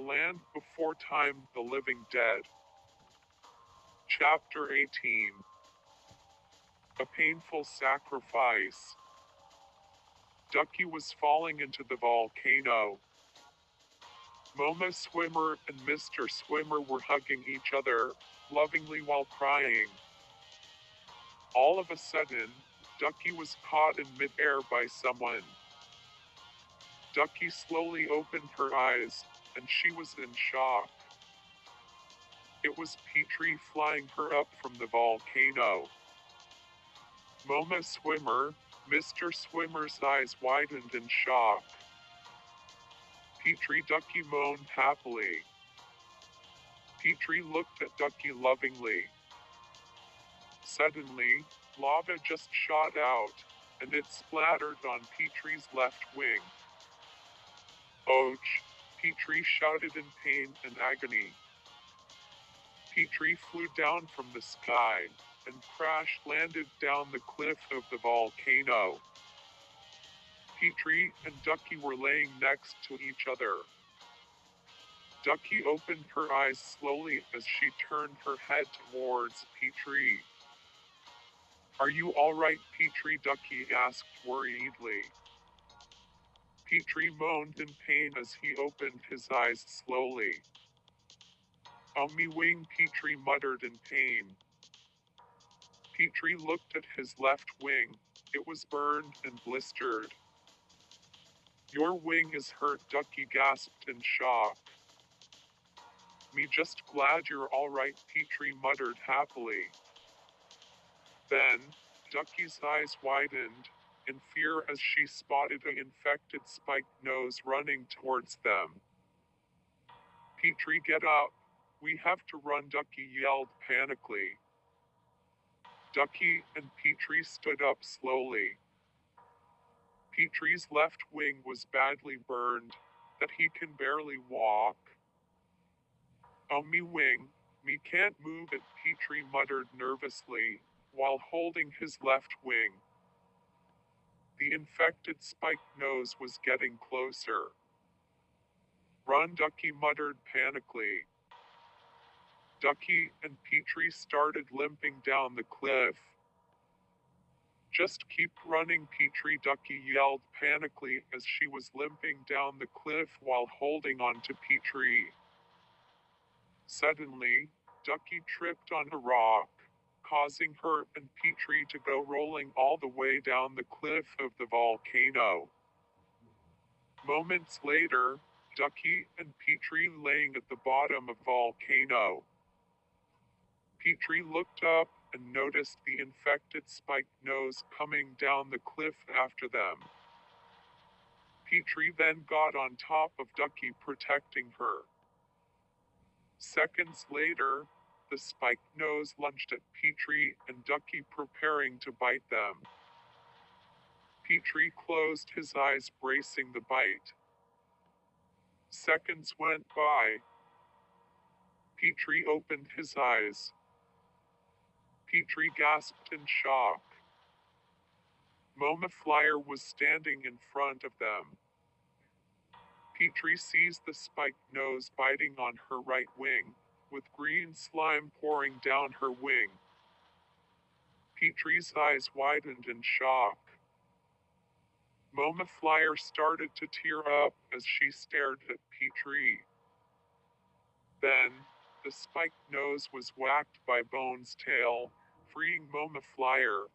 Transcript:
Land Before Time, The Living Dead. Chapter 18. A Painful Sacrifice. Ducky was falling into the volcano. Moma Swimmer and Mr. Swimmer were hugging each other, lovingly while crying. All of a sudden, Ducky was caught in midair by someone. Ducky slowly opened her eyes, and she was in shock. It was Petrie flying her up from the volcano. Moma Swimmer, Mr. Swimmer's eyes widened in shock. Petrie Ducky moaned happily. Petrie looked at Ducky lovingly. Suddenly, lava just shot out, and it splattered on Petrie's left wing. Ouch! Petrie shouted in pain and agony. Petrie flew down from the sky and crash-landed down the cliff of the volcano. Petrie and Ducky were laying next to each other. Ducky opened her eyes slowly as she turned her head towards Petrie. "Are you all right, Petrie?" Ducky asked worriedly. Petrie moaned in pain as he opened his eyes slowly. "On me wing," Petrie muttered in pain. Petrie looked at his left wing. It was burned and blistered. "Your wing is hurt," Ducky gasped in shock. "Me just glad you're all right," Petrie muttered happily. Then, Ducky's eyes widened in fear as she spotted an infected spiked nose running towards them. "Petrie, get up! We have to run," Ducky yelled panically. Ducky and Petrie stood up slowly. Petrie's left wing was badly burned, that he can barely walk. "On me wing, me can't move it," Petrie muttered nervously, while holding his left wing. The infected spiked nose was getting closer. "Run," Ducky muttered panically. Ducky and Petrie started limping down the cliff. "Just keep running, Petrie," Ducky yelled panically as she was limping down the cliff while holding on to Petrie. Suddenly, Ducky tripped on a rock, causing her and Petrie to go rolling all the way down the cliff of the volcano. Moments later, Ducky and Petrie laying at the bottom of the volcano. Petrie looked up and noticed the infected spiked nose coming down the cliff after them. Petrie then got on top of Ducky, protecting her. Seconds later, the spiked nose lunged at Petrie and Ducky, preparing to bite them. Petrie closed his eyes, bracing the bite. Seconds went by. Petrie opened his eyes. Petrie gasped in shock. Moma Flyer was standing in front of them. Petrie sees the spiked nose biting on her right wing, with green slime pouring down her wing. Petrie's eyes widened in shock. Moma Flyer started to tear up as she stared at Petrie. Then, the spiked nose was whacked by Bone's tail, freeing Moma Flyer.